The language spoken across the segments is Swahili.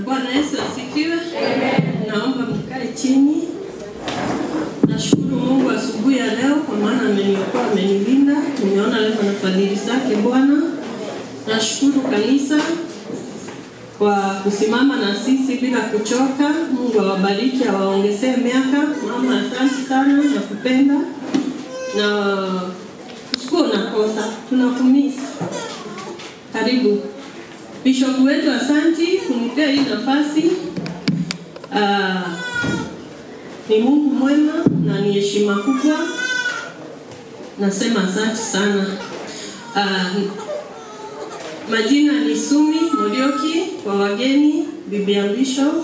Bwana Yesu asifiwe. Naomba mkae chini. Nashukuru Mungu asubuhi ya leo kwa maana ameniokoa, amenilinda. Nimeona leo na fadhili zake Bwana. Nashukuru kanisa kwa kusimama na sisi bila kuchoka. Mungu awabariki, awaongezee miaka. Mama, asante sana na kupenda. Na usiku unakosa, tunakumisi. Karibu. Bishop wetu, asante kunipea hii nafasi. Ni Mungu mwema na ni heshima kubwa. Nasema asante sana. Majina ni Sumi Morioki, kwa wageni, bibi ya Bishop,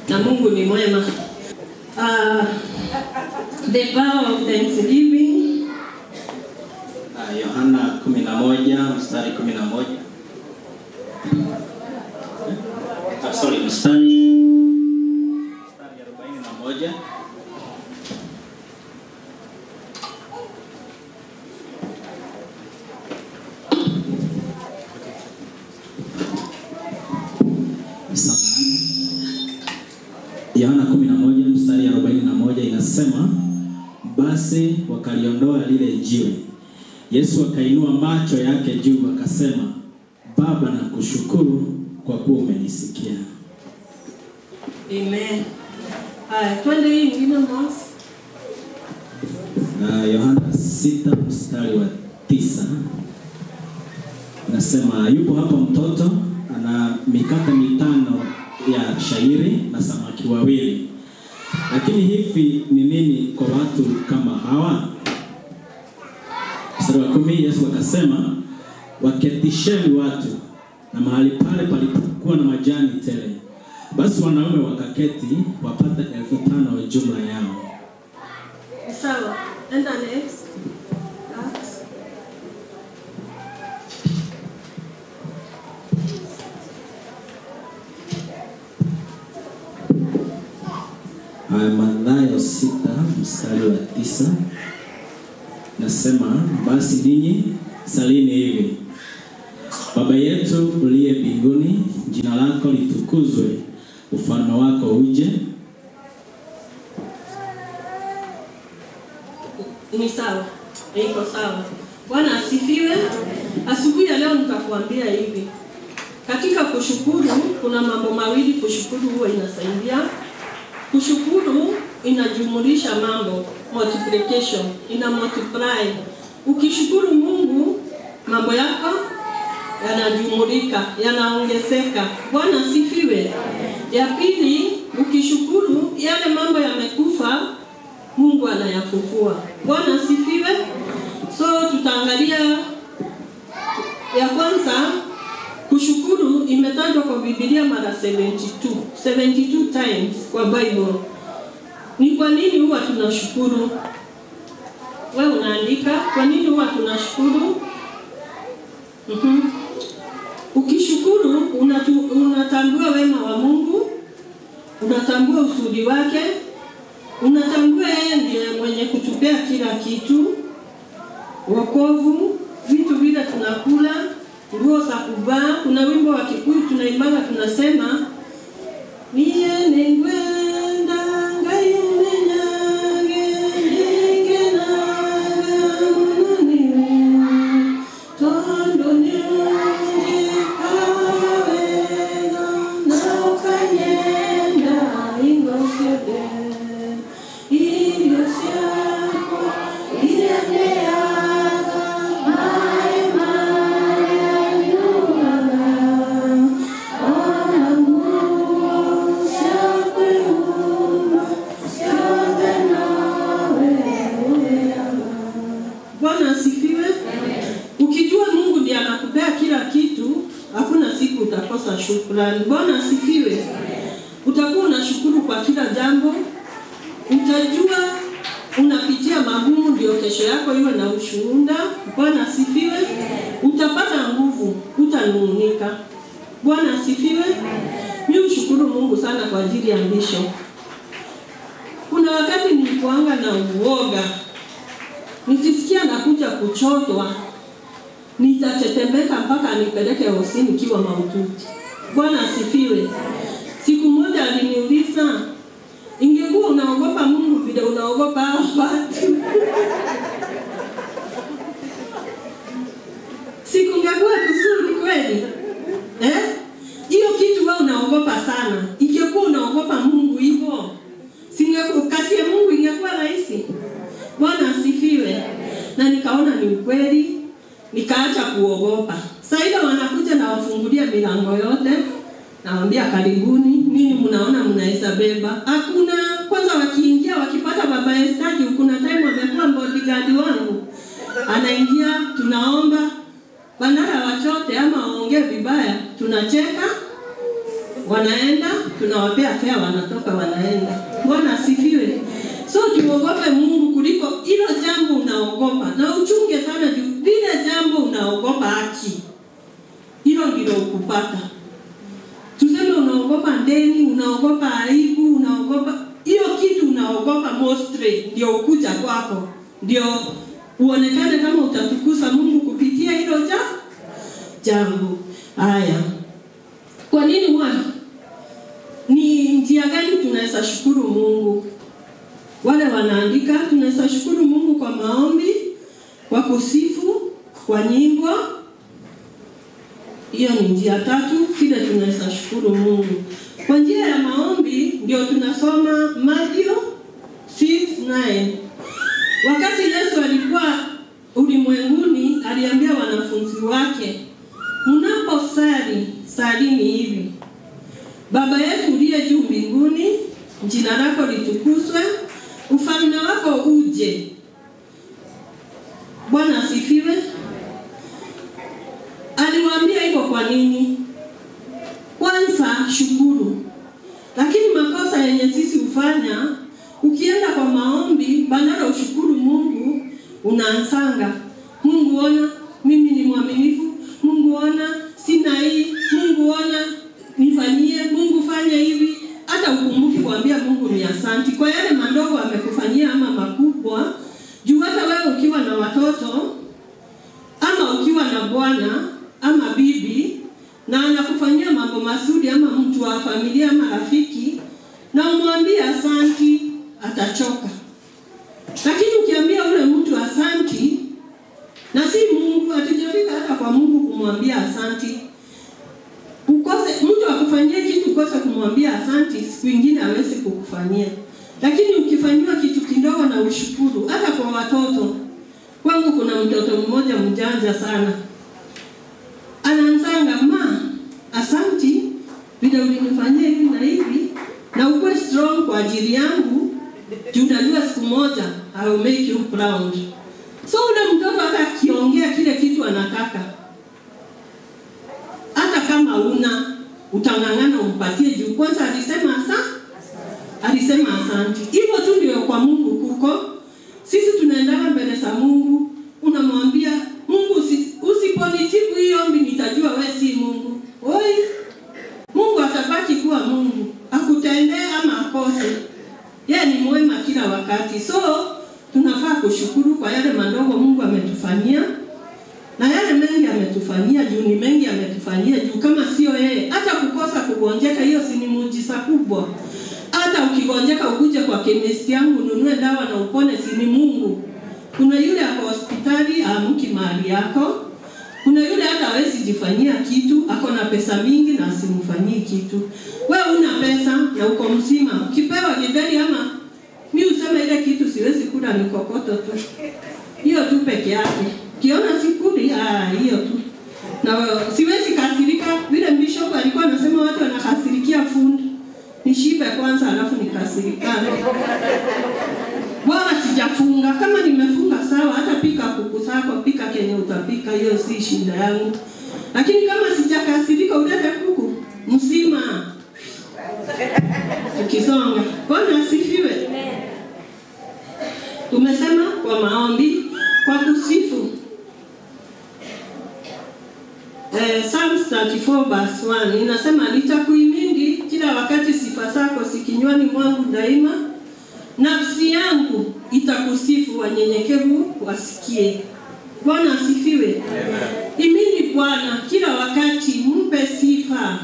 na Mungu ni mwema. The vow of Thanksgiving. Yohana 11 mstari 11. Mstari 41. Yohana 11 mstari 41 inasema, basi wakaliondoa lile jiwe. Yesu akainua macho yake juu akasema, Baba, nakushukuru kwa kuwa umenisikia. Amen. Twende hii nyingine mwasi. Yohana 6 mstari wa 9 nasema, yupo hapa mtoto ana mikate 5 ya shairi na samaki 2. Lakini hivi ni nini kwa watu kama hawa? Mstari wa 10, Yesu akasema, waketisheni watu, na mahali pale palipokuwa na majani tele. Basi wanaume wakaketi wapata 5,000 jumla yao. Sawa, enda next. Mathayo 6 mstari wa 9 nasema, basi ninyi salini hivi: Baba yetu uliye mbinguni, jina lako litukuzwe, ufalme wako uje. Ni sawa. Iko sawa. Bwana asifiwe. Asubuhi ya leo nitakuambia hivi. Katika kushukuru kuna mambo mawili kushukuru huwa inasaidia. Kushukuru inajumulisha mambo, multiplication, ina multiply. Ukishukuru Mungu, mambo yako yanajumulika, yanaongezeka. Bwana asifiwe. Ya pili, ukishukuru yale mambo yamekufa, Mungu anayafufua. Bwana asifiwe. So tutaangalia ya kwanza. Kushukuru imetajwa kwa Biblia mara 72 times kwa Bible. Ni kwa nini huwa tunashukuru? Wewe unaandika kwa nini huwa tunashukuru? Ukishukuru unatambua wema wa Mungu, unatambua uzuri wake, unatambua yeye ndiye mwenye kutupea kila kitu, wokovu, vitu vile tunakula, nguo za kuvaa. Kuna wimbo wa Kikuyu tunaimba tunasema, niye nengwenda ngai menyage ngena munani tondo ni kawena na ukanyenda ingosede ingosiako irenea shukrani. Bwana asifiwe. Utakuwa unashukuru kwa kila jambo. Utajua unapitia magumu ndio kesho yako iwe na ushuhuda. Bwana asifiwe. Utapata nguvu, utanungunika. Bwana asifiwe. Mimi ushukuru Mungu sana kwa ajili ya Bishop. Kuna wakati nilipoanga na uoga. Nikisikia nakuja kuchotwa, nitatetemeka mpaka nipeleke hosini kiwa mahututi. Bwana asifiwe. Siku moja aliniuliza, ingekuwa unaogopa Mungu vile unaogopa watu, siku ngekuwa kuzuri kweli? Hiyo kitu wewe unaogopa sana. Ingekuwa unaogopa Mungu hivyo, kasi ya Mungu ingekuwa rahisi. Bwana asifiwe. Na nikaona ni ukweli, nikaacha kuogopa. Sasa wanakuja na wafungulia milango yote, nawaambia karibuni, nini mnaona mnaweza beba? Hakuna. Kwanza wakiingia wakipata baba Estadi, kuna time amekuwa bodyguard wangu. Anaingia, tunaomba bandara wachote ama waongee vibaya, tunacheka, wanaenda, tunawapea fare, wanatoka wanaenda. Bwana asifiwe. So tuogope Mungu kuliko hilo jambo unaogopa. Na uchunge sana juu lile jambo unaogopa haki, hilo ndilo ukupata. Tuseme unaogopa ndeni, unaogopa aibu, unaogopa hiyo kitu unaogopa mostly ndio ukuja kwako. Ndio uonekane kama utatukuza Mungu kupitia hilo jambo. Haya. Kwa nini ni njia gani tunaweza shukuru Mungu? Wale wanaandika, tunaweza shukuru Mungu kwa maombi, kwa kusifu, kwa nyimbo. Hiyo ni njia tatu kile tunaweza shukuru Mungu. Kwa njia ya maombi ndio tunasoma Mathayo 6:9. Wakati Yesu alikuwa ulimwenguni, aliambia wanafunzi wake, mnaposali, salini hivi: Baba yetu uliye juu mbinguni, jina lako litukuzwe, ufalme wako uje. Bwana asifiwe. Aliwaambia hivyo kwa nini? Kwanza shukuru. Lakini makosa yenye sisi ufanya, ukienda kwa maombi badala ushukuru Mungu, unaanzanga, Mungu ona mimi ni mwaminifu, Mungu ona sina hii, Mungu ona nifanyie, Mungu fanya hivi. Hata ukumbuki kuambia Mungu ni asante kwa yale madogo amekufanyia ama makubwa. Juu hata wewe ukiwa na watoto ama ukiwa na bwana ama bibi na anakufanyia mambo mazuri, ama mtu wa familia ama rafiki, na umwambie asante, atachoka. Lakini ukiambia ule mtu asante, na si Mungu, hatujafika hata kwa Mungu kumwambia asante. Ukose mtu akufanyia kitu ukose kumwambia asante, siku nyingine hawezi kukufanyia. Lakini ukifanywa kitu kidogo na ushukuru, hata kwa watoto. Kwangu kuna mtoto mmoja mjanja sana. Anaanzanga, asante vile ulinifanyia hivi na hivi, na ukwe strong kwa ajili yangu, juu unajua siku moja I will make you proud. So ule mtoto hata akiongea kile kitu anataka, hata kama utangangana umpatie juu kwanza alisema asante. Hivyo tu ndio kwa Mungu kuko. Sisi tunaendana mbele za Mungu, unamwambia Mungu, usiponitibu hiyo ombi nitajua wewe si Mungu. Oi, Mungu atabaki kuwa Mungu, akutendee ama akose. Yeye ni mwema kila wakati. So tunafaa kushukuru kwa yale madogo Mungu ametufanyia, na yale mengi ametufanyia, juu ni mengi ametufanyia. Juu kama sio yeye, hata kukosa kugonjeka, hiyo si ni muujiza kubwa? Hata ukigonjeka ukuje kwa chemist yangu ununue dawa na upone, si ni Mungu? Kuna yule ako hospitali amki mahali yako. Kuna yule hata hawezi jifanyia kitu, ako na pesa mingi na asimfanyii kitu. Wewe una pesa na uko mzima, ukipewa gidari ama mimi useme ile kitu siwezi kula, ni kokoto tu. Hiyo tu peke yake. Kiona sikuli, hiyo tu. Na siwezi kasirika, vile bishop alikuwa anasema watu wanakasirikia fundi. Nishibe kwanza alafu nikasirikane. Bora sijafunga, kama nimefunga sawa, hata pika kuku zako, pika kenye utapika, hiyo si shida yangu. Lakini kama sijakasirika ulete kuku mzima. Tukisonga. Bwana asifiwe. Tumesema kwa maombi, kwa kusifu. Psalms 34:1 inasema, nitakuhimidi kila wakati, sifa zako zikinywani mwangu daima. Nafsi yangu itakusifu, wanyenyekevu wasikie. Bwana asifiwe. Himidi Bwana kila wakati, mpe sifa.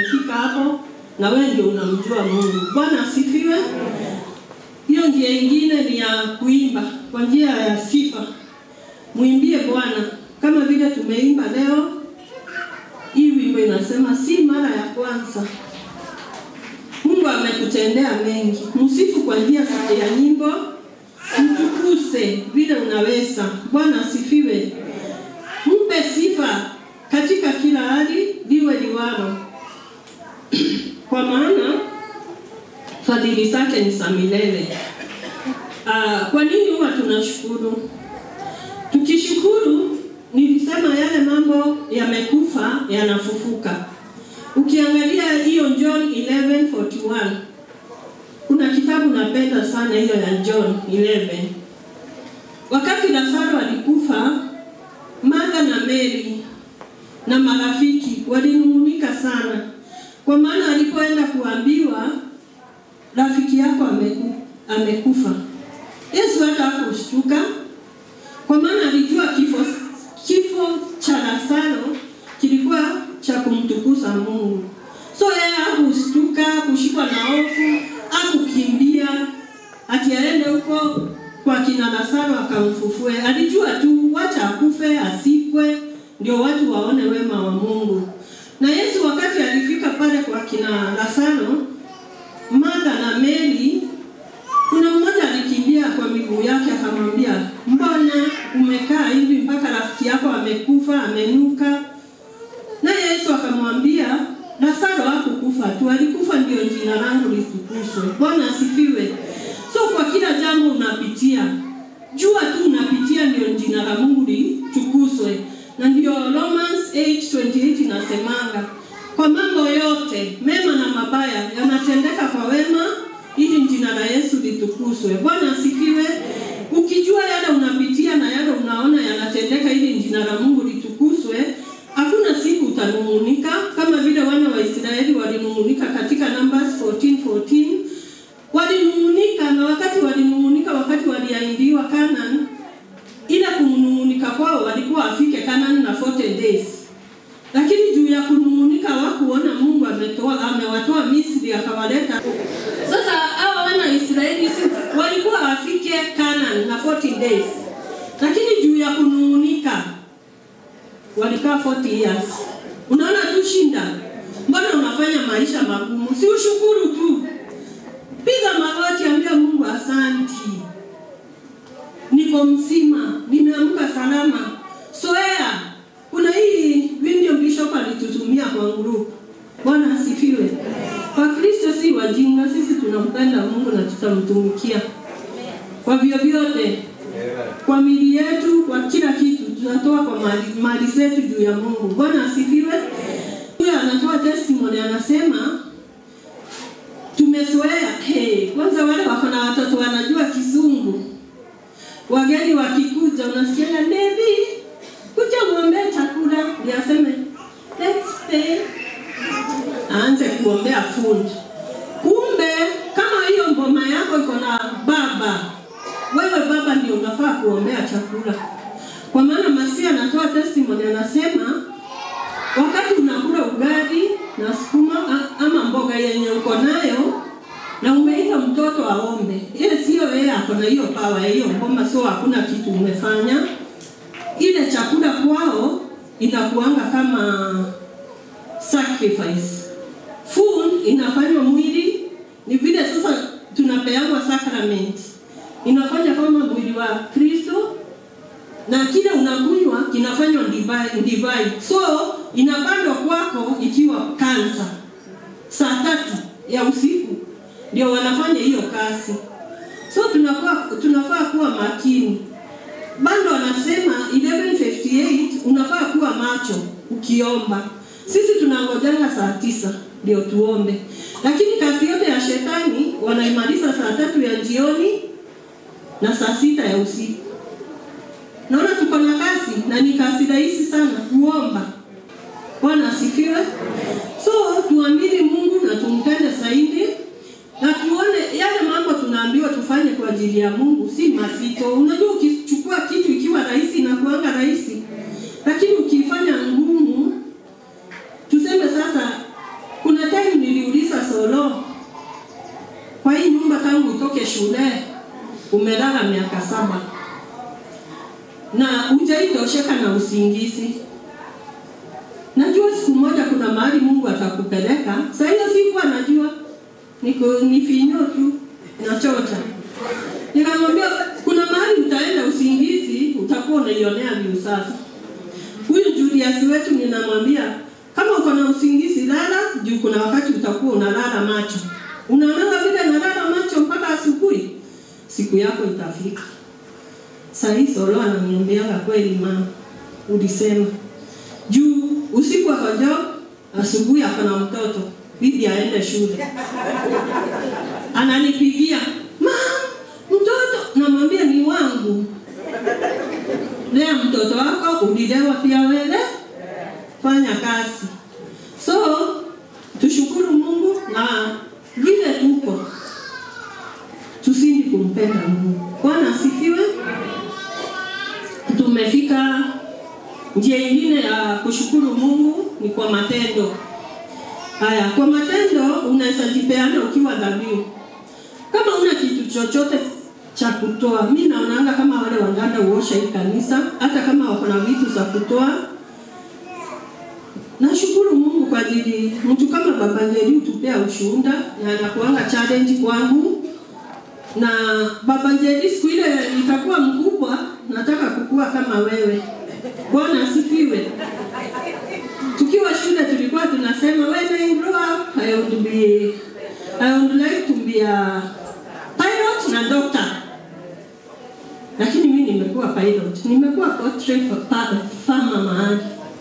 umefika hapo na wewe ndio unamjua Mungu. Bwana asifiwe. Hiyo njia nyingine ni ya kuimba kwa njia ya sifa. Muimbie Bwana kama vile tumeimba leo. Hii wimbo inasema si mara ya kwanza. Mungu amekutendea mengi. Msifu kwa njia ya nyimbo. Mtukuse vile unaweza. Bwana asifiwe. Mpe sifa katika kila hali liwe liwalo. Kwa maana fadhili zake ni za milele. Kwa nini huwa tunashukuru? Tukishukuru, nilisema yale mambo yamekufa yanafufuka. Ukiangalia hiyo John 11:41. Kuna kitabu napenda sana hiyo ya John 11. Wakati Lazaro alikufa, Martha na Mary na marafiki walinung'unika sana. Kwa maana alipoenda kuambiwa rafiki yako amekufa. Yesu hata hakushtuka. Kwa maana alijua kifo cha Lazaro kilikuwa cha kumtukuza Mungu. So yeye hakushtuka, kushikwa na hofu, hakukimbia ati aende huko kwa kina Lazaro akamfufue. Alijua tu wacha akufe asikwe ndio watu waone wema wa Mungu. Na Yesu wakati alifika pale kwa kina Lazaro, Martha na Mary, kuna mmoja alikimbia kwa miguu yake akamwambia, "Mbona umekaa hivi mpaka rafiki yako amekufa, amenuka?" Na Yesu akamwambia, "Lazaro hakukufa tu, alikufa ndio jina langu litukuzwe." Bwana asifiwe. So kwa kila jambo unapitia, jua tu unapitia ndio jina la Mungu litukuzwe. Na ndio Romans 8:28 inasemanga, kwa mambo yote mema na mabaya yanatendeka kwa wema ili jina la Yesu litukuzwe. Bwana asifiwe. Ukijua yale unapitia na yale unaona yanatendeka ili jina la Mungu litukuzwe, hakuna siku utanung'unika kama vile wana wa Israeli walinung'unika katika Numbers 14:14. Walinung'unika, na wakati walinung'unika wakati waliahidiwa Canaan, ila kunung'unika kwao walikuwa afike Canaan na 40 days. Lakini juu ya kunung'unika hawakuona Mungu amewatoa Misri akawaleta. Sasa hao wana wa Israeli walikuwa afike Canaan na 40 days. Lakini juu ya kunung'unika walikaa 40 years. Unaona tu shinda. Mbona unafanya maisha magumu? Si ushukuru tu. Piga magoti, ambia Mungu asanti. Niko mzima, nimeamka salama. Soea, kuna hii video Bishop alitutumia kwa group. Bwana asifiwe. Kwa Kristo si wajinga, sisi tunampenda Mungu na tutamtumikia. Kwa vyovyote, kwa mili yetu, kwa kila kitu, tunatoa kwa mali zetu juu ya Mungu. Bwana asifiwe. Huyo anatoa testimony anasema, tumezoea, kwanza wale wako na watoto wanajua Kizungu. Wageni wakikuja unasikia, "Baby, kuja muombee chakula." Yaseme, "Let's pay." Aanze kuombea food. Kumbe kama hiyo ngoma yako iko na baba, wewe baba ndio unafaa kuombea chakula. Kwa maana Masia anatoa testimony anasema, wakati unakula ugali na sukuma ama mboga yenye uko nayo na umeita mtoto aombe, ile sio yeye ako na hiyo power hiyo ngoma, so hakuna kitu umefanya. Ile chakula kwao inakuanga kama sacrifice. Food inafanywa mwili, ni vile sasa tunapewa sacrament. Inafanya kama mwili wa Kristo, na kile unakunywa kinafanywa divine. So inapandwa kwako ikiwa kansa. Saa 3 ya usiku ndio wanafanya hiyo kazi. So tunafaa kuwa makini. Bando anasema 11:58 unafaa kuwa macho ukiomba. Sisi tunangojanga saa 9 ndio tuombe. Lakini kazi yote ya shetani wanaimaliza saa 3 ya jioni na saa 6 ya usiku. Naona tuko na kazi na ni kazi rahisi sana kuomba. Bwana asifiwe. So tuamini Mungu na tumpende zaidi na tuone yale mambo tunaambiwa tufanye kwa ajili ya Mungu si mazito. Unajua ukichukua kitu ikiwa rahisi inakuanga rahisi. Lakini ukifanya ngumu, tuseme sasa kuna Solo, kwa hii nyumba tangu utoke shule umelala miaka 7 na hujaitosheka na usingizi. Najua siku moja kuna mahali Mungu atakupeleka. Sasa hiyo sikuwa najua. Ni finyo tu nachota. Nikamwambia kuna mahali utaenda usingizi utakuwa unaionea viusasa. Huyu Julius wetu ninamwambia kama uko na usingizi lala, juu kuna wakati utakuwa unalala macho. Unaona vile unalala macho mpaka asubuhi, siku yako itafika. Sasa hii Solo ananiambia kweli mama, ulisema. Juu usiku akaja, asubuhi akana mtoto, bibi aende shule. Ananipigia, "Mama, mtoto." Namwambia ni wangu. Lea mtoto wako, ulilewa pia wewe. Fanya kazi. So, tushukuru Mungu na vile tuko. Tusindi kumpenda Mungu. Bwana asifiwe. Tumefika njia nyingine ya kushukuru Mungu ni kwa matendo. Haya, kwa matendo unaweza jipeana ukiwa dhabihu. Kama una kitu chochote cha kutoa, mimi naonanga kama wale wanganda uosha hii kanisa, hata kama wako na vitu za kutoa. Nashukuru Mungu kwa ajili mtu kama Baba Njeri utupea ushuhuda na anakuanga challenge kwangu. Na Baba Njeri siku ile itakuwa mkubwa, nataka kukua kama wewe. Bwana asifiwe. Tukiwa shule tulikuwa tunasema when I grow up I would like to be a pilot na doctor. Lakini mimi nimekuwa pilot. Nimekuwa portrait farmer mahali.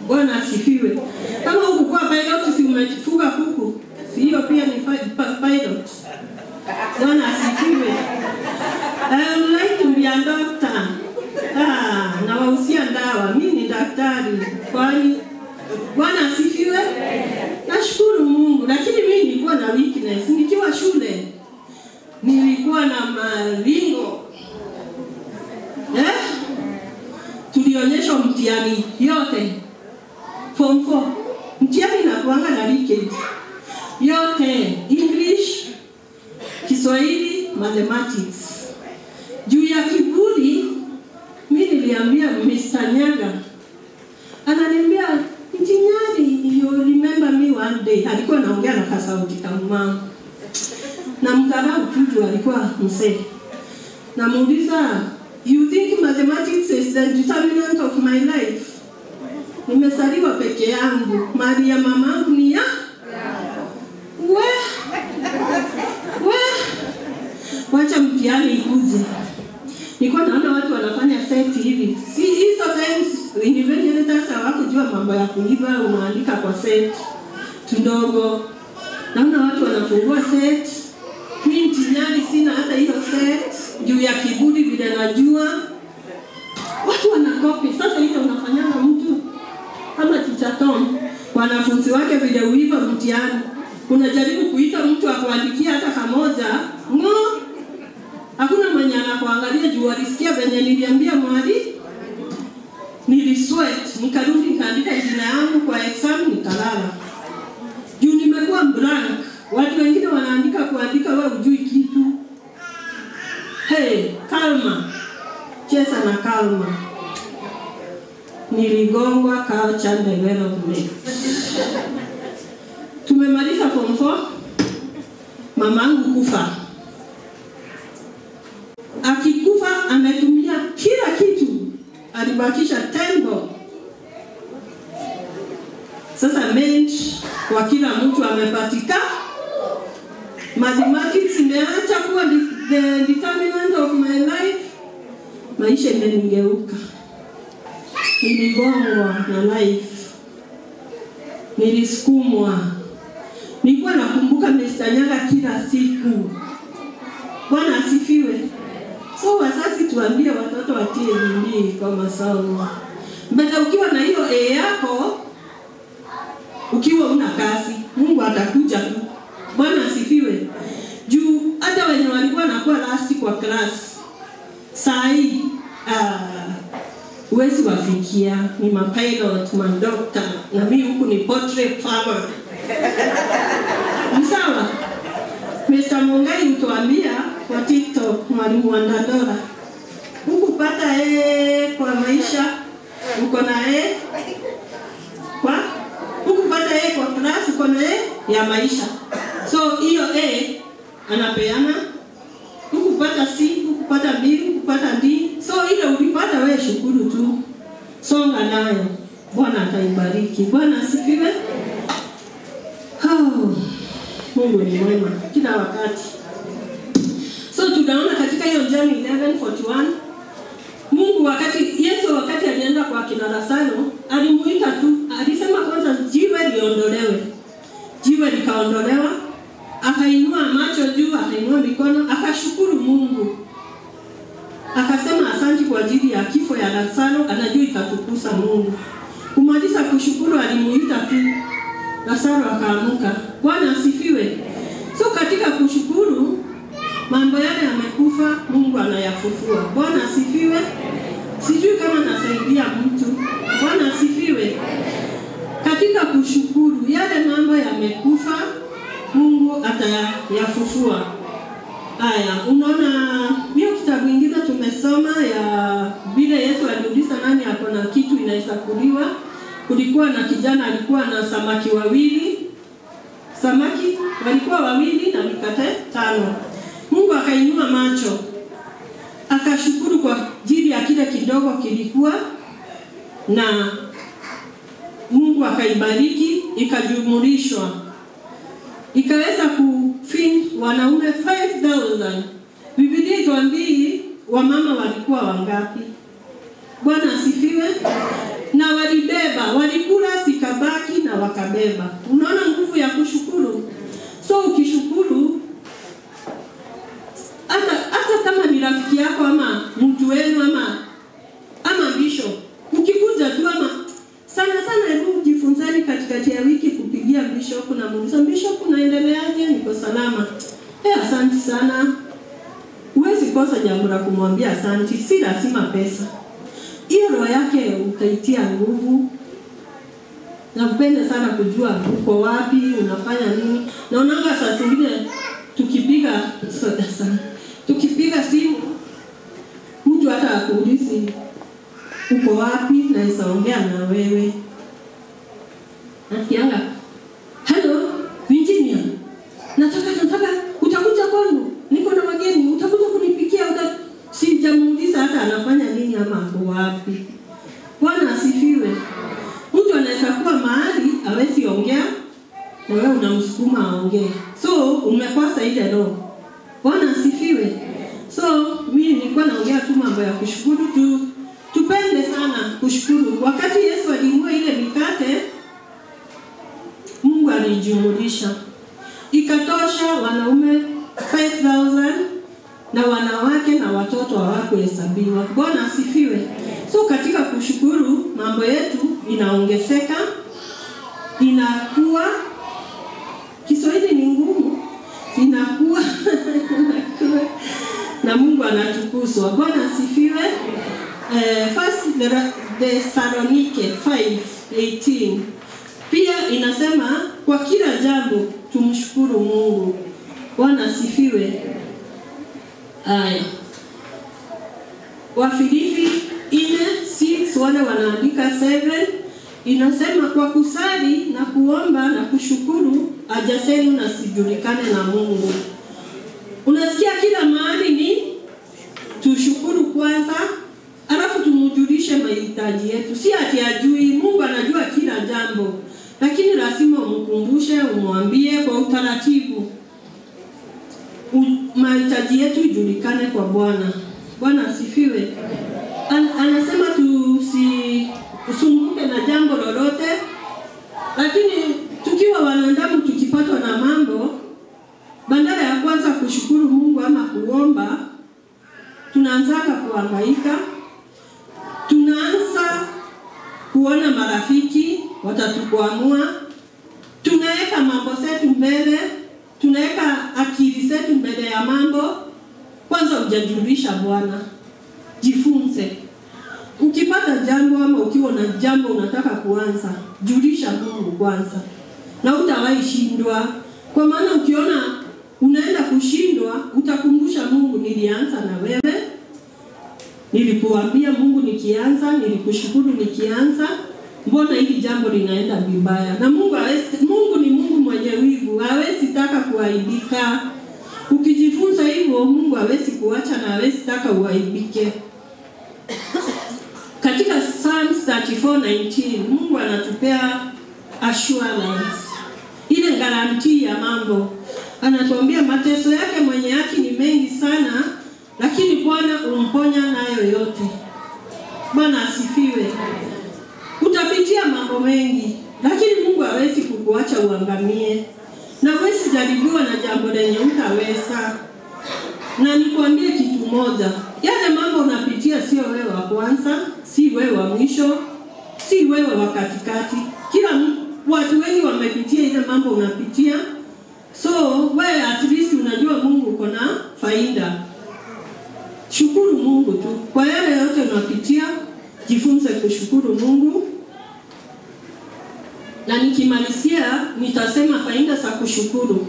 Bwana asifiwe. Kama hukuwa pilot si umefuga kuku, si hiyo pia ni pilot. Bwana asifiwe. I would like to be a doctor. Na wahusia dawa. Mimi ni daktari. Kwani Bwana asifiwe. Nashukuru Mungu. Lakini mimi nilikuwa na weakness. Nikiwa shule nilikuwa na maringo. Tulionyesha mtihani yote. Form 4. Mtihani nakuanga na leakage. Yote. English, Kiswahili, Mathematics. Juu ya kiburi, mimi niliambia Mr. Nyaga. Ananiambia, "Njari, you remember me one day." Alikuwa anaongea na kasauti kama mama. Na mkarau tuju alikuwa mzee. Namuuliza, "You think mathematics is the determinant of my life?" Nimesaliwa peke yangu. Mali ya mamangu ni ya? Wacha mtihani ikuje. Nilikuwa naona watu wanafanya set hivi. Si hizo times inventories hawakujua mambo ya kuiba, unaandika kwa set tundogo. Naona watu wanafungua set. Mimi mtihani sina hata hiyo set. Juu ya kiburi vile najua. Watu wanakopi. Sasa hiyo unafanyana mtu kama Tichaton, wanafunzi wake vile uiva mtihani. Unajaribu kuita mtu akuandikia hata kamoja. Hakuna mwenye anakuangalia juu alisikia venye niliambia mwalimu. Nilisweat, nikarudi nikaandika jina yangu kwa exam nikalala. Juu nimekuwa blank. Watu wengine wanaandika kuandika wewe hujui kitu. Hey, kalma. Cheza na kalma. Niligongwa culture development. Tumemaliza form 4. Mamangu kufa. Akikufa ametumia kila kitu. Alibakisha tembo. Sasa mench kwa kila mtu amepatika. Mathematics imeacha kuwa the determinant of my life. Maisha imenigeuka. Niligongwa na life. Nilisukumwa. Nilikuwa nakumbuka Mr. Nyaga kila siku. Bwana asifiwe. So wazazi tuambie watoto watie bidii kwa masomo. Mbona ukiwa na hiyo A yako, ukiwa una kazi, Mungu atakuja tu. Bwana asifiwe. Juu hata wenye walikuwa nakuwa last kwa class. Sai uwezi wafikia ni mapilot, madokta, na mimi huku ni portrait farmer. Ni sawa? Pastor Mungai utuambia kwa TikTok, mwalimu wa Dandora. Ukupata kwa maisha, uko na kwa ukupata kwa class, uko na ya maisha. So hiyo anapeana. Ukupata C, ukupata B, ukupata D. So ile ulipata wewe shukuru tu. Songa nayo. Bwana ataibariki. Bwana asifiwe. Mungu ni mwema kila wakati. So tunaona katika hiyo John 11:41 Mungu Yesu wakati alienda kwa kina Lazaro, alimuita tu, alisema kwanza jiwe liondolewe. Jiwe likaondolewa, akainua macho juu, akainua mikono, akashukuru Mungu. Akasema asante kwa ajili ya kifo ya Lazaro, anajua itatukuza Mungu. Kumaliza kushukuru alimuita tu, Lazaro akaamuka. Bwana asifiwe. So katika kushukuru mambo yale yamekufa, Mungu anayafufua. Bwana asifiwe. Sijui kama nasaidia mtu. Bwana asifiwe. Katika kushukuru yale mambo yamekufa, Mungu atayafufua. Haya, unaona hiyo kitabu kingine tumesoma ya vile Yesu aliuliza nani ako na kitu inaweza kuliwa. Kulikuwa na kijana alikuwa na samaki wawili. Samaki walikuwa wawili na mikate 5. Mungu akainua macho, akashukuru kwa ajili ya kile kidogo kilikuwa, na Mungu akaibariki, ikajumulishwa, ikaweza kufeed wanaume 5,000. Biblia ituambia wamama walikuwa wangapi? Bwana asifiwe. Na walibeba, walikula sikabaki na wakabeba. Unaona nguvu ya kushukuru. So ukishukuru, hata kama ni rafiki yako ama mtu wenu ama bishop, ukikuja tu ama sana hebu jifunzeni katikati ya wiki kupigia bishop na muuliza bishop unaendeleaje, niko salama. Asante sana. Huwezi kosa jambo la kumwambia asante, si lazima pesa. Hiyo roho yake utaitia nguvu. Napenda sana kujua uko wapi, unafanya nini. Na unaanga saa zingine tukipiga simu mtu hata akuulizi uko wapi, na isaongea na wewe. Akianga, hello Virginia, nataka utakuja kwangu, niko na wageni, utakuja kunipikia. Sijamuuliza hata anafanya nini ama ako wapi. Bwana asifiwe. Mtu anaweza kuwa mahali hawezi ongea na wewe unamsukuma aongee. So umekosa ile roho. Bwana asifiwe. So mimi nilikuwa naongea tu mambo ya kushukuru tu. Tupende sana kushukuru. Wakati Yesu aliinua ile mikate, Mungu alijumulisha. Ikatosha wanaume 5,000 na wanawake na watoto hawakuhesabiwa. Bwana asifiwe. So katika kushukuru mambo yetu inaongezeka, inakuwa. Kiswahili ni ngumu. Inakuwa na Mungu anatukuzwa. Bwana asifiwe. First Thessalonike 5:18 pia inasema kwa kila jambo tumshukuru Mungu. Bwana asifiwe. Wafilipi 4:6 wale wanaandika 7 inasema kwa kusali na kuomba na kushukuru haja zenu na sijulikane na Mungu. Unasikia kila mahali ni tushukuru kwanza, alafu tumujulishe mahitaji yetu. Si ati ajui, Mungu anajua kila jambo. Lakini lazima umkumbushe, umwambie kwa utaratibu. Mahitaji yetu ijulikane kwa Bwana. Bwana asifiwe. Anasema tusisumbuke na jambo lolote. Lakini tukiwa wanadamu tukipatwa na mambo, badala ya kwanza kushukuru Mungu ama kuomba, tunaanzaka kuhangaika. Tunaanza kuona marafiki watatukuamua. Tunaweka mambo zetu mbele, tunaweka akili zetu mbele ya mambo. Kwanza hujajulisha Bwana. Jifunze. Ukipata jambo ama ukiwa na jambo unataka kuanza, julisha Mungu kwanza. Na hutawahi shindwa. Kwa maana ukiona unaenda kushindwa, utakumbusha Mungu, nilianza na wewe. Nilikuambia Mungu nikianza, nilikushukuru nikianza. Mbona hili jambo linaenda vibaya? Na Mungu ni Mungu mwenye wivu, hawezi taka kuaibika. Ukijifunza hivyo, Mungu hawezi kuacha na hawezi taka uaibike. Katika Psalms 34:19 Mungu anatupea assurance, ile guarantee ya mambo. Anatuambia mateso yake mwenye haki ni mengi sana, lakini Bwana umponya nayo yote. Bwana asifiwe. Utapitia mambo mengi, lakini Mungu hawezi kukuacha uangamie. Na huwezi jaribiwa na jambo lenye utaweza. Na nikwambie kitu moja, yale mambo unapitia sio wewe wa kwanza, si wewe wa mwisho, si wewe wa katikati. Watu wengi wamepitia ile mambo unapitia. So wewe at least unajua Mungu uko na faida. Shukuru Mungu tu. Kwa yale yote unapitia, jifunze kushukuru Mungu. Na nikimalizia nitasema faida za kushukuru.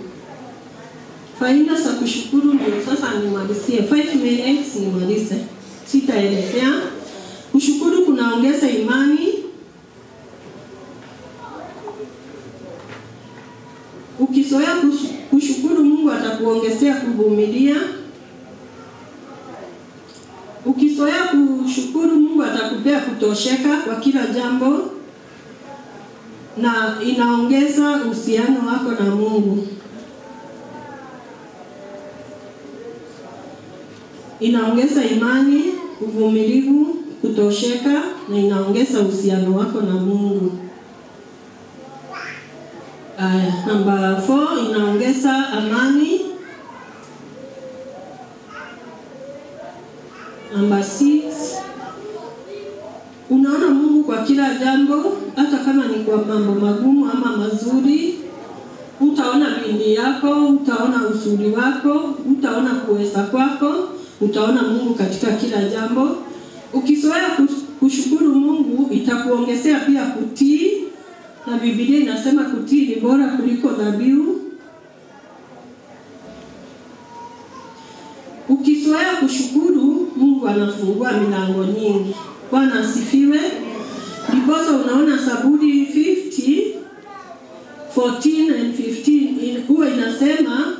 Faida za kushukuru ndio sasa nimalizie. 5 minutes nimalize. Sitaelezea. Kushukuru kunaongeza imani. Ukizoea kushukuru Mungu atakuongezea kuvumilia. Ukizoea kushukuru Mungu atakupea kutosheka kwa kila jambo. Na inaongeza uhusiano wako na Mungu. Inaongeza imani, uvumilivu, kutosheka na inaongeza uhusiano wako na Mungu. Number 4 inaongeza amani. Number 6 unaona Mungu kwa kila jambo, hata kama ni kwa mambo magumu ama mazuri. Utaona bidii yako, utaona uzuri wako, utaona kuweza kwako, utaona Mungu katika kila jambo. Ukizoea kushukuru Mungu itakuongezea pia kutii. Na Biblia inasema kutii ni bora kuliko dhabihu. Ukizoea kushukuru Mungu anafungua milango nyingi. Bwana asifiwe. Ndiposa unaona Zaburi 50:14 and 15 huwa inasema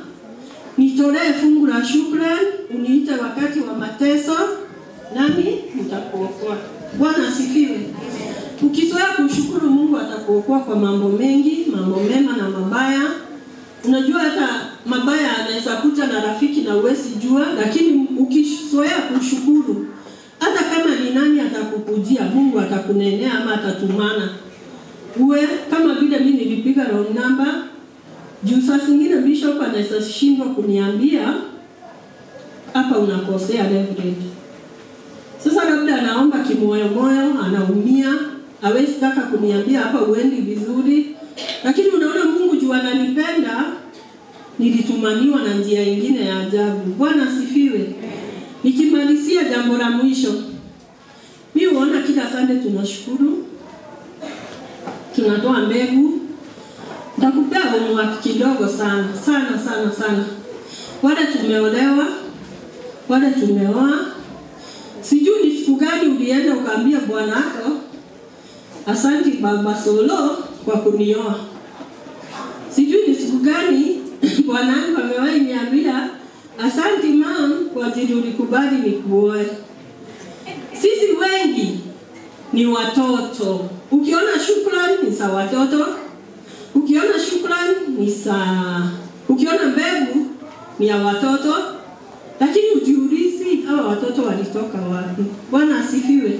nitolee fungu la shukrani, uniite wakati wa mateso, nami nitakuokoa. Bwana asifiwe. Ukizoea kushukuru Mungu atakuokoa kwa mambo mengi, mambo mema na mabaya. Unajua hata mabaya anaweza kuja na rafiki na uwezi jua, lakini ukizoea kushukuru hata kama ni nani atakukujia, Mungu atakunenea ama atatumana. Uwe kama vile mimi nilipiga wrong number. Juu saa zingine bishop anaweza shindwa kuniambia hapa unakosea Reverend. Sasa labda anaomba kimoyo moyo, anaumia, hawezi taka kuniambia hapa uendi vizuri. Lakini unaona Mungu juu ananipenda, nilitumaniwa na njia nyingine ya ajabu. Bwana asifiwe. Nikimalizia jambo la mwisho. Mimi huona kila Sunday tunashukuru. Tunatoa mbegu. Nitakupea homework kidogo sana. Wale tumeolewa, wale tumeoa. Sijui ni siku gani ulienda ukaambia bwanako, asante baba Solo kwa kunioa. Sijui ni siku gani bwanangu amewahi niambia, asante mom kwa ajili ulikubali nikuoe. Sisi wengi ni watoto. Ukiona shukrani ni za watoto. Ukiona shukrani ni ukiona mbegu ni ya watoto. Lakini ujiulize hawa watoto walitoka wapi? Bwana asifiwe.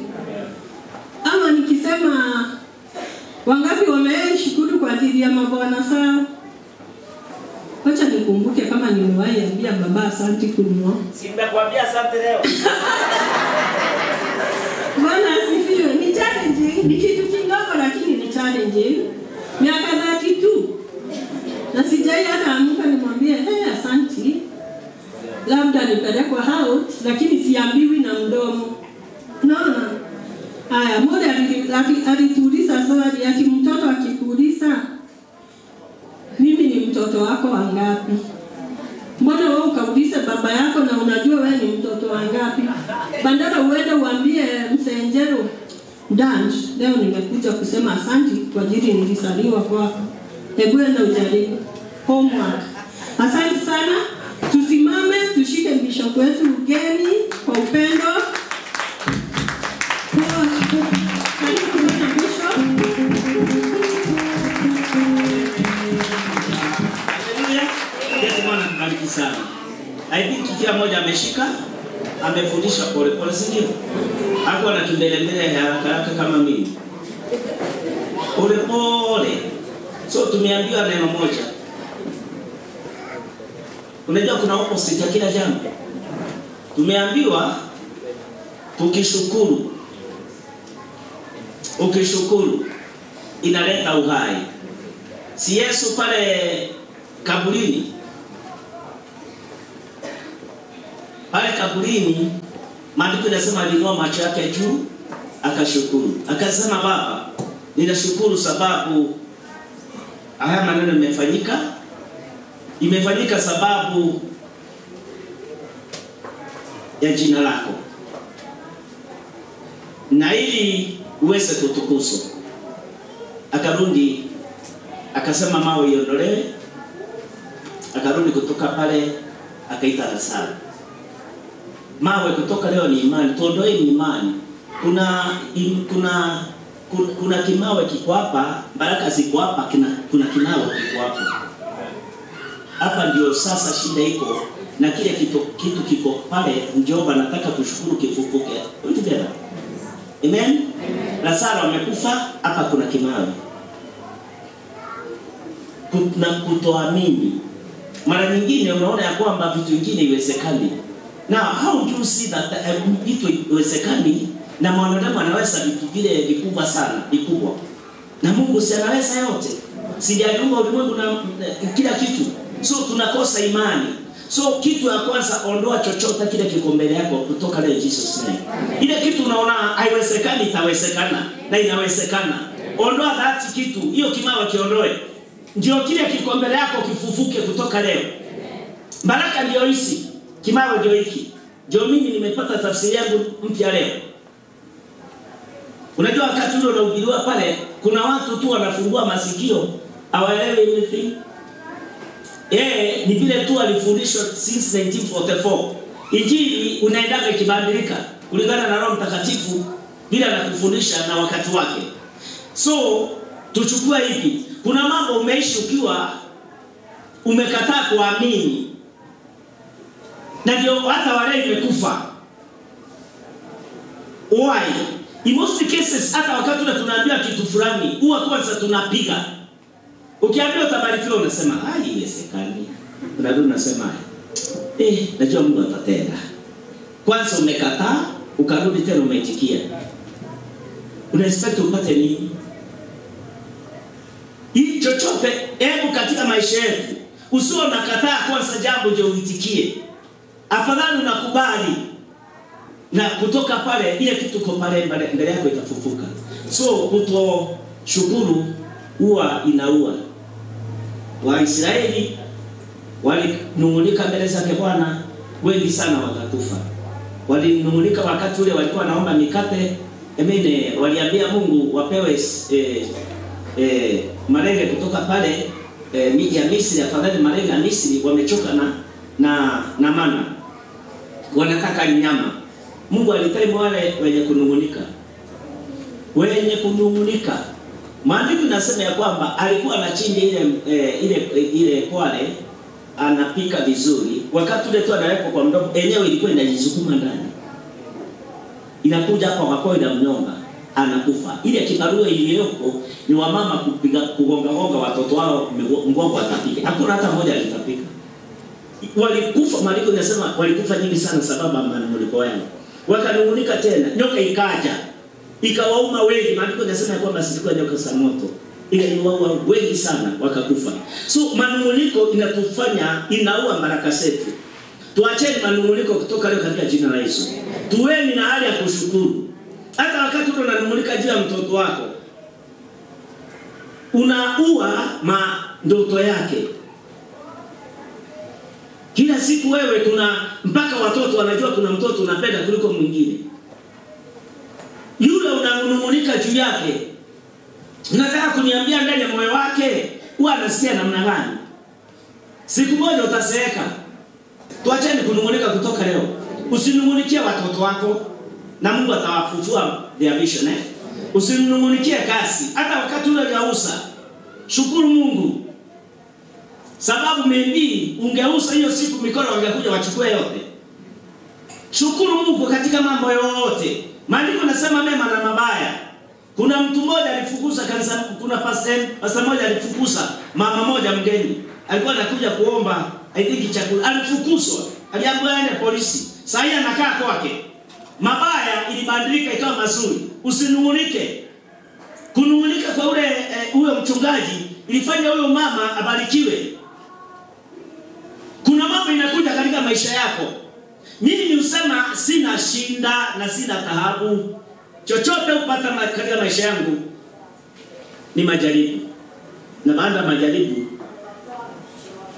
Ama nikisema wangapi wameshukuru kwa ajili ya mabwana zao? Acha nikumbuke kama nimewahi ambia baba asante kunioa. Simekwambia asante leo. Bwana asifiwe. Ni challenge, ni kitu kidogo lakini ni challenge. Miaka 32. Na sijai hata amka nimwambie asante. Labda nipelekwa out lakini siambiwi na mdomo. Naona. Haya, mmoja alituuliza swali ati mtoto akikuuliza mimi ni mtoto wako wangapi? Mbona wewe ukaulize baba yako na unajua wewe ni mtoto wangapi? Bandara uende uambie Msenjero, "Dad, leo nimekuja kusema asante kwa ajili nilisaliwa kwako." Hebu enda ujaribu. Homework. Asante sana. Tusimame tushike bishop wetu ugeni kwa upendo. Sana. I think kila mmoja ameshika, amefundisha pole pole, si ndio? Hapo anakimbelembele haraka kama mimi. Pole pole. So tumeambiwa neno moja. Unajua kuna opposite ya kila jambo. Tumeambiwa tukishukuru. Ukishukuru inaleta uhai. Si Yesu pale kaburini, maandiko yanasema aliinua macho yake juu akashukuru. Akasema, Baba, ninashukuru sababu haya maneno imefanyika sababu ya jina lako. Na ili uweze kutukuzwa. Akarudi akasema mawe iondolewe. Akarudi kutoka pale akaita Lazaro. Mawe kutoka leo ni imani, tuondoe ni imani. Kuna kimawe kiko hapa, baraka ziko hapa, kuna kinawe kiko hapa. Hapa ndio sasa shida iko na kile kitu kiko pale, Jehova nataka tushukuru kifufuke. Unatenda? Amen. Lazaro amekufa, hapa kuna kimawe. Kuna kutoamini. Mara nyingine unaona ya kwamba vitu vingine iwezekani. Now, how do you see that vitu iwezekani na mwanadamu anaweza vitu vile vikubwa sana, vikubwa. Na Mungu si anaweza yote. Si aliumba ulimwengu na kila kitu. So tunakosa imani. So kitu ya kwanza, ondoa chochote kile kiko mbele yako kutoka leo Jesus name. Ile kitu unaona haiwezekani itawezekana na inawezekana. Ondoa that kitu, hiyo kimawe kiondoe. Ndio kile kiko mbele yako kifufuke kutoka leo. Baraka ndio hizi. Kimawe ndio hiki. Ndio mimi nimepata tafsiri yangu mpya leo. Unajua wakati ule unahubiriwa pale, kuna watu tu wanafungua masikio, hawaelewi anything. Ni vile tu alifundishwa since 1944. Injili unaendaga ikibadilika kulingana na Roho Mtakatifu bila anakufundisha na wakati wake. So tuchukua hivi, kuna mambo umeishi ukiwa umekataa kuamini. Na ndio hata wale imekufa. Why? In most cases hata wakati tunaambia kitu fulani, huwa kwanza tunapiga. Ukiambiwa utabarikiwa unasema, haiwezekani. Unarudi unasema, najua Mungu atatenda. Kwanza umekataa, ukarudi tena umeitikia. Una expect upate nini? Hii chochote hebu katika maisha yetu, usio nakataa kwanza jambo je uitikie. Afadhali unakubali na kutoka pale ile kitu kwa pale mbele yako itafufuka. So kutoshukuru huwa inaua. Waisraeli walinung'unika mbele zake Bwana, wengi sana wakakufa. Walinung'unika wakati ule walikuwa naomba mikate, waliambia Mungu wapewe marenge kutoka pale miji ya Misri. Afadhali marenge ya Misri, wamechoka na mana. Wanataka nyama. Mungu alitaimu wale wenye kunung'unika. Maandiko nasema ya kwamba alikuwa anachinja ile kwale, anapika vizuri. Wakati ule tu anaweka kwa mdomo, enyewe ilikuwa inajisukuma ndani. Inakuja hapa kwa kawaida mnyonga, anakufa. Ile kibarua iliyoko ni wamama kugonga watoto wao mgongo atapika. Hakuna hata mmoja alitapika. Walikufa, maandiko yanasema walikufa nyingi sana sababu ya manung'uniko yao. Wakanung'unika tena, nyoka ikaja. Ikawauma wengi, maandiko yanasema kwamba silikuwa nyoka za moto. Iliwaua wengi sana wakakufa. So manung'uniko inatufanya, inaua baraka zetu. Tuacheni manung'uniko kutoka leo katika jina la Yesu. Tuweni na hali ya kushukuru. Hata wakati unanung'unika juu ya mtoto wako, unaua ndoto yake. Kila siku wewe kuna mpaka watoto wanajua kuna mtoto unapenda kuliko mwingine. Yule unanung'unika juu yake. Unataka kuniambia ndani ya moyo wake huwa anasikia namna gani? Siku moja utaseeka. Tuacheni kunung'unika kutoka leo. Usinung'unikie watoto wako na Mungu atawafufua their vision. Usinung'unikie kasi hata wakati unageusa. Shukuru Mungu. Sababu maybe ungeusa hiyo siku mikono wangekuja wachukue yote. Shukuru Mungu katika mambo yote. Maandiko nasema mema na mabaya. Kuna mtu mmoja alifukuza kanisa, kuna pastor mmoja alifukuza mama moja mgeni. Alikuwa anakuja kuomba I think chakula. Alifukuzwa. Aliambiwa aende polisi. Sasa yeye anakaa kwake. Mabaya ilibadilika ikawa mazuri. Usinung'unike. Kunung'unika kwa huyo mchungaji ilifanya huyo mama abarikiwe. Kuna mambo inakuja katika maisha yako. Mimi ni usema sina shinda na sina taabu. Chochote upata katika maisha yangu ni majaribu. Na baada ya majaribu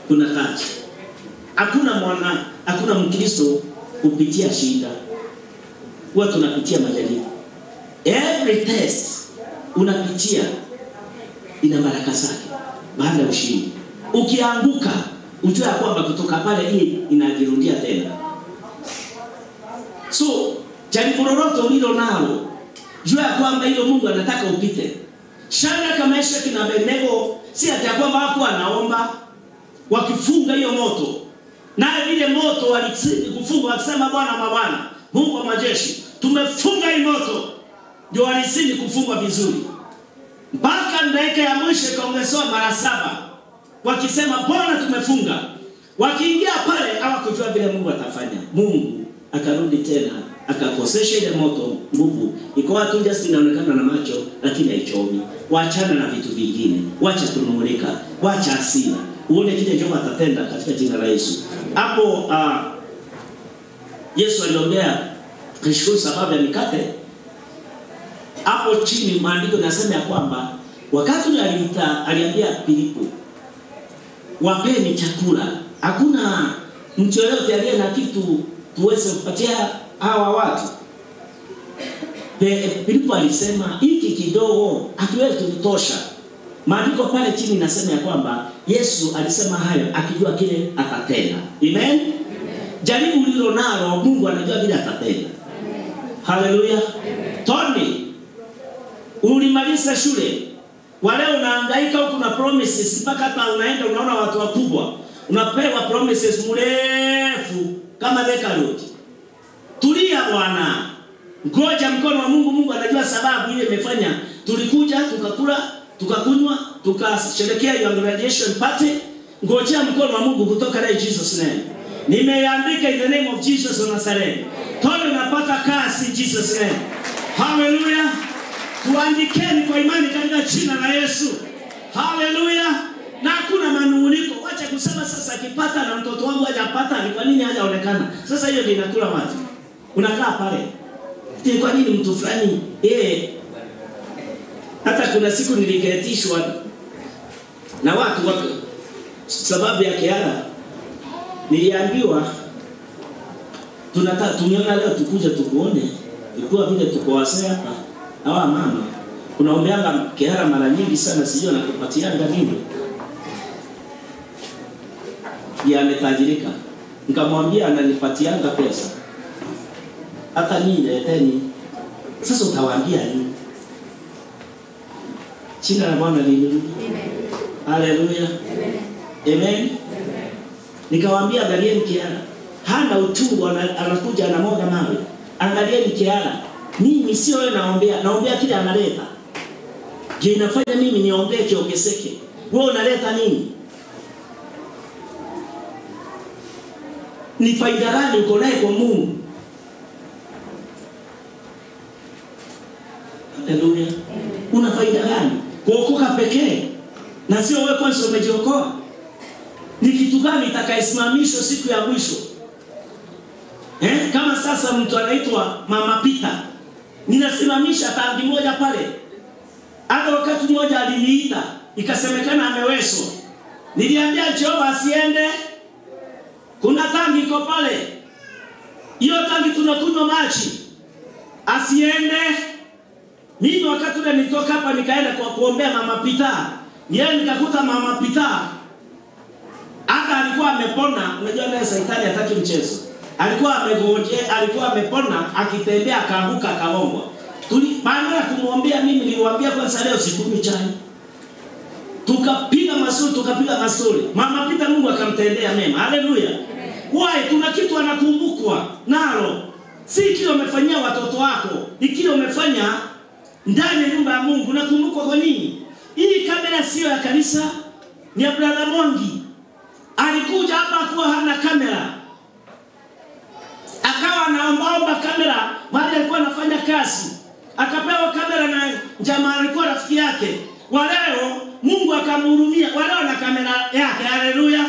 kuna taji. Hakuna Mkristo kupitia shida. Huwa tunapitia majaribu. Every test unapitia ina baraka zake baada ya ushindi. Ukianguka ujue kwamba kutoka pale hii inajirudia tena. So, jaribu lolote ulilo nalo, jua kwamba hilo Mungu anataka upite. Shanga kama Meshaki na Abednego si ati kwamba hapo anaomba wakifunga hiyo moto. Na ile moto walikufunga wakisema Bwana mabwana, Mungu wa majeshi, tumefunga hii moto. Ndio walisini kufungwa vizuri. Mpaka dakika ya mwisho kaongezewa mara 7. Wakisema Bwana tumefunga. Wakiingia pale hawakujua vile Mungu atafanya. Mungu akarudi tena akakosesha ile moto nguvu. Iko watu just inaonekana na macho lakini haichomi. Waachana na vitu vingine. Wacha kunung'unika, wacha hasira. Uone kile Jehova atatenda katika jina la Yesu. Hapo Yesu aliombea kishukuru sababu ya mikate. Hapo chini maandiko yanasema ya kwamba wakati aliambia Filipo wapeni chakula. Hakuna mtu yoyote aliye na kitu tuweze kupatia hawa watu. Filipo alisema hiki kidogo hatuwezi kutosha. Maandiko pale chini nasema ya kwamba Yesu alisema hayo akijua kile atatenda. Amen. Jaribu lilo nalo Mungu anajua vile atatenda. Haleluya. Tony, ulimaliza shule. Wale unahangaika huko na promises mpaka hata unaenda unaona watu wakubwa. Unapewa promises mrefu kama Dekalog. Tulia bwana. Ngoja mkono wa Mungu. Mungu anajua sababu ile imefanya. Tulikuja, tukakula, tukakunywa, tukasherehekea your graduation party. Ngoja mkono wa Mungu kutoka na Jesus name. Nimeandika in the name of Jesus of Nazareth. Tone unapata kasi in Jesus name. Hallelujah. Tuandikeni kwa imani katika jina la Yesu. Hallelujah. Na hakuna manunguniko. Wacha kusema sasa akipata na mtoto wangu hajapata, ni kwa nini hajaonekana? Sasa hiyo ndio inakula watu. Unakaa pale. Ni kwa nini mtu fulani hata kuna siku niliketishwa na watu sababu ya kiara. Niliambiwa tumeona leo tukuja tukuone. Ilikuwa vile tuko wazee hapa. Hawa mama unaombeanga kiara mara nyingi sana, sijui nakupatianga nini. Yeye ametajirika. Nikamwambia ananipatianga pesa. Hata nini leteni. Sasa utawaambia nini? Jina la Bwana liinuliwe. Haleluya. Amen. Nikawaambia angalieni kiara. Hana uchungu, anakuja anamwaga mawe. Angalieni kiara. Mimi sio wewe naombea kile analeta. Je, inafanya mimi niombee kiongezeke? Wewe unaleta nini? Ni faida gani uko nayo kwa Mungu? Haleluya. Una faida gani? Kuokoka pekee na sio wewe kwanza umejiokoa. Ni kitu gani itakayesimamishwa siku ya mwisho? Kama sasa mtu anaitwa Mama Pita, ninasimamisha tangi moja pale. Hata wakati mmoja aliniita, ikasemekana ameweswa. Niliambia Jehova asiende Kuna tangi iko pale. Hiyo tangi tunakunywa maji. Asiende. Mimi wakati ule nitoka hapa nikaenda kwa kuombea Mama Pita. Yeye nikakuta Mama Pita hata alikuwa amepona. Unajua naye Shetani hataki mchezo. Alikuwa amepona, akitembea akaanguka akaongwa. Baada ya kumwombea mimi niliwaambia kwanza leo sikunywi chai. Tukapiga masuri. Mama Pita Mungu akamtendea mema. Haleluya. Why? Kuna kitu anakumbukwa nalo. Si kile umefanyia watoto wako, ni kile umefanya ndani ya nyumba ya Mungu. Unakumbukwa kwa nini? Hii kamera sio ya kanisa, ni ya Brother Mongi. Alikuja hapa kwa hana kamera. Akawa anaomba kamera, mahali alikuwa anafanya kazi. Akapewa kamera na jamaa alikuwa rafiki yake. Waleo Mungu akamhurumia, waleo na kamera yake. Haleluya.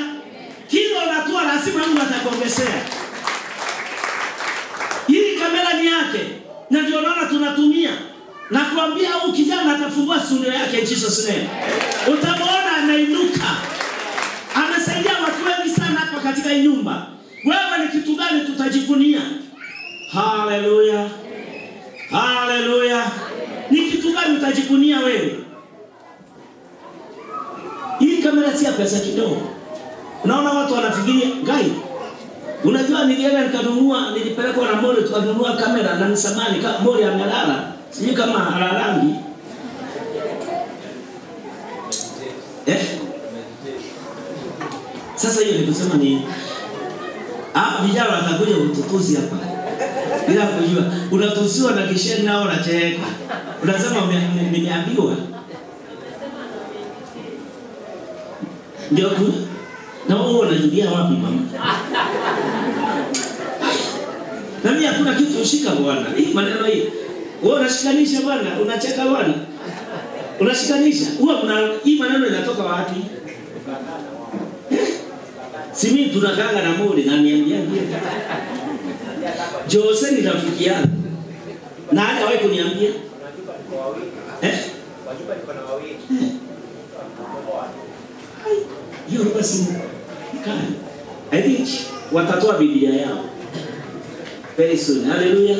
Kile unatoa lazima Mungu atakuongezea. Hii kamera ni yake. Na ndio naona tunatumia. Na kuambia huyu kijana atafungua studio yake in Jesus name. Utamuona anainuka. Amesaidia watu wengi sana hapa katika hii nyumba. Wewe ni kitu gani tutajivunia? Haleluya. Haleluya. Ni kitu gani utajivunia wewe? Hii kamera si ya pesa kidogo. Unaona watu wanafikiria, "Gai, unajua nilienda nilipelekwa na Mori tukanunua kamera na nisamani kama Mori amelala. Sijui kama alalangi." Sasa hiyo ni kusema nini? Vijana watakuja kututusi hapa. Bila kujua, unatusiwa na kisheni nao unacheka. Unasema nimeambiwa. Ndio kuna. Na wewe unajudia wapi mama? Na mimi hakuna kitu ushika bwana. Hii maneno hii. Wewe unashikanisha bwana, unacheka bwana. Unashikanisha. Hii maneno inatoka wapi? Simi tunakanga na Mori na niambia ndio. Jose ni rafiki yangu. Na hajawahi kuniambia. Wajuba niko na wawili. Hiyo basi kani. I think watatoa Biblia yao very soon. Hallelujah.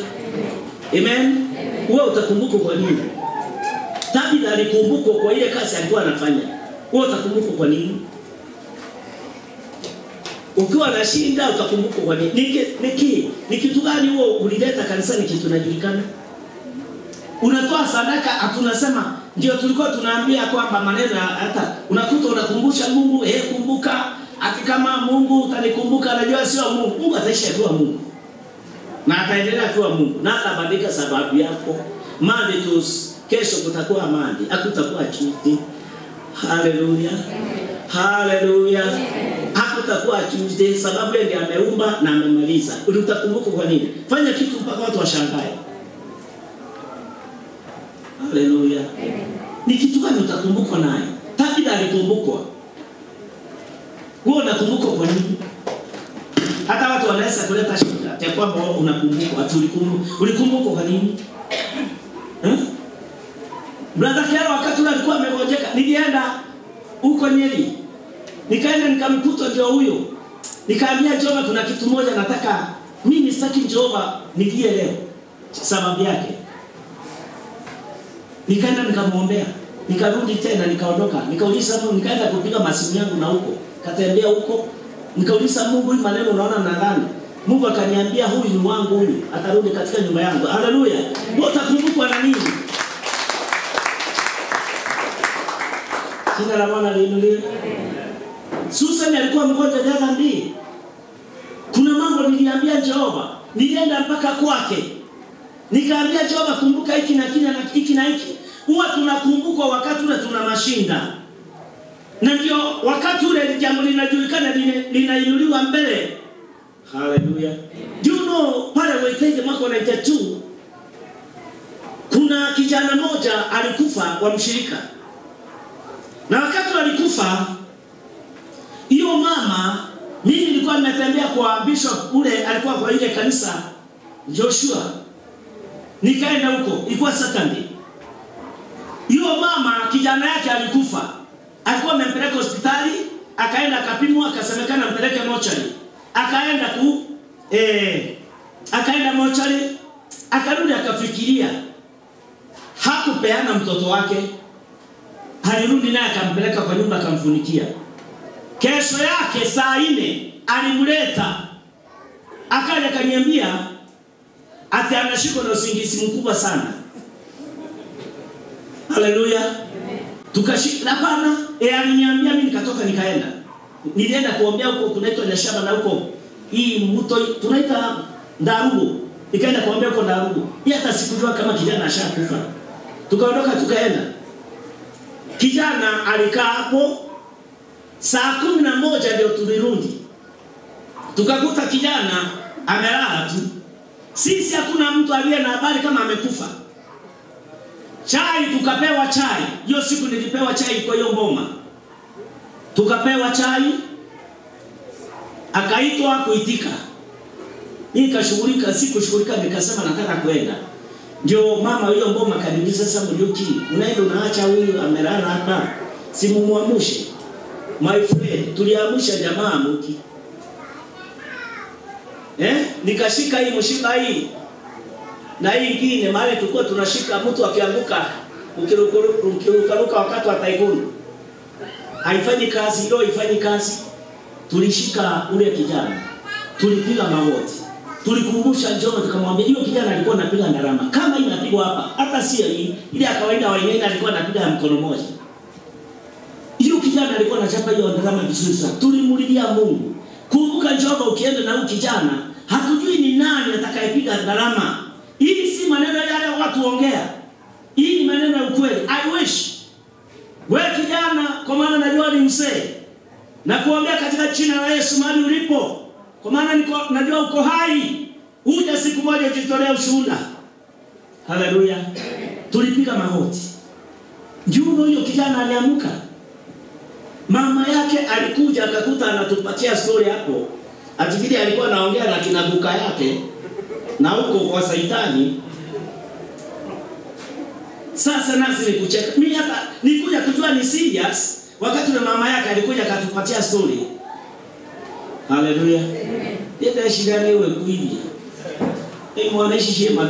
Amen. Wewe utakumbukwa kwa nini? David alikumbukwa kwa ile kazi alikuwa anafanya. Wewe utakumbukwa kwa nini? Ukiwa na shinda utakumbukwa kwa nini? Ni kitu gani wewe ulileta kanisani kitu kinajulikana? Unatoa sadaka tunasema ndio tulikuwa tunaambia kwamba maneno hata unakuta unakumbusha Mungu, kumbuka ati kama Mungu utanikumbuka anajua sio Mungu. Mungu ataishi akiwa Mungu. Na ataendelea kuwa Mungu. Na atabadilika sababu yako. Monday to kesho kutakuwa Monday, hakutakuwa Tuesday. Haleluya. Haleluya. Hakutakuwa Tuesday sababu yeye ndiye ameumba na amemaliza. Utakumbuka kwa nini? Fanya kitu mpaka watu washangae. Haleluya. Ni kitu gani utakumbukwa naye? David alikumbukwa. Wewe unakumbukwa kwa nini? Hata watu wanaweza kuleta shida ya kwamba wewe unakumbukwa, ulikumbukwa kwa nini? Brother Kero wakati alikuwa amegonjeka, nilienda huko Nyeri. Nikaenda nikamkuta ndio huyo. Nikaambia Jehova kuna kitu moja nataka mimi sitaki Jehova nijie leo. Sababu yake. Nikaenda nikamwombea. Nikarudi tena nikaondoka. Nikauliza Mungu, nikaenda kupiga masimu yangu na huko. Katembea huko. Nikauliza Mungu, hii maneno unaona nadhani. Mungu akaniambia huyu ni wangu huyu, atarudi katika nyumba yangu. Haleluya. Wewe utakumbukwa na nini? Jina la Bwana liinuliwe. Susan alikuwa mgonjwa jana ndiye. Kuna mambo niliambia Jehova. Nilienda mpaka kwake. Nikaambia Jehova kumbuka hiki na kile na hiki na hiki. Huwa tunakumbuka wakati ule tuna mashinda. Na ndio wakati ule jambo linajulikana linainuliwa mbele. Hallelujah. Do you know pale Waitege mwaka 92 kuna kijana mmoja alikufa wa mshirika. Na wakati alikufa hiyo mama mimi nilikuwa nimetembea kwa bishop ule alikuwa kwa ile kanisa Joshua. Nikaenda huko, ilikuwa Saturday. Hiyo mama kijana yake alikufa. Alikuwa amempeleka hospitali, akaenda akapimwa, akasemekana mpeleke mochari. akaenda mochari, akarudi akafikiria. Hakupeana mtoto wake. Alirudi naye akampeleka kwa nyumba akamfunikia. Kesho yake saa 4 alimleta. Akaja kaniambia ati anashikwa na usingizi mkubwa sana. Haleluya. Tukashika hapana, aliniambia mimi nikatoka nikaenda. Nilienda kuombea huko kunaitwa Nyashaba na huko hii mto tunaita Ndarugo. Nikaenda kuombea huko Ndarugo. Yeye hata sikujua kama kijana ashakufa. Tukaondoka tukaenda. Kijana alikaa hapo saa 11 ndio tulirudi. Tukakuta kijana amelala tu. Sisi hakuna mtu aliye na habari kama amekufa. Chai tukapewa chai. Hiyo siku nilipewa chai kwa hiyo ngoma. Tukapewa chai. Akaitwa kuitika. Nikashughulika, sikushughulika nikasema nataka kwenda. Ndio mama hiyo ngoma kaniuliza sasa Muriuki, unaenda unaacha huyu amelala hapa? Simumuamushe. My friend, tuliamsha jamaa Muki. Nikashika hii mshiba hii. Na hii nyingine mahali tulikuwa tunashika mtu akianguka ukiruka wakati wa taikuni. Haifanyi kazi, ndio haifanyi kazi. Tulishika ule kijana. Tulipiga magoti. Tulikumbusha Njoo tukamwambia hiyo kijana alikuwa anapiga ndarama. Kama inapigwa hapa, hata sio hii, ile ya kawaida waingia alikuwa anapiga mkono mmoja. Hiyo kijana alikuwa anachapa hiyo ndarama vizuri sana. Tulimulilia Mungu. Kumbuka Njoo ukienda na huyu kijana, hatujui ni nani atakayepiga ndarama. Hii si maneno yale watu ongea. Hii ni maneno ya ukweli. I wish wewe kijana, kwa maana najua ni mzee, na kuombea katika jina la Yesu mahali ulipo, kwa maana najua uko hai, uje siku moja ujitolee ushuhuda. Haleluya. Tulipiga magoti. Njuno hiyo kijana aliamka. Mama yake alikuja akakuta anatupatia story hapo. Atikidi alikuwa anaongea na kinabuka yake na huko kwa Saitani. Sasa nasi nikucheka. Mimi hata nikuja kujua ni serious wakati na mama yake alikuja akatupatia story. Haleluya. Amen. Yeye shida ni wewe kuidia. Mwanaishi shema.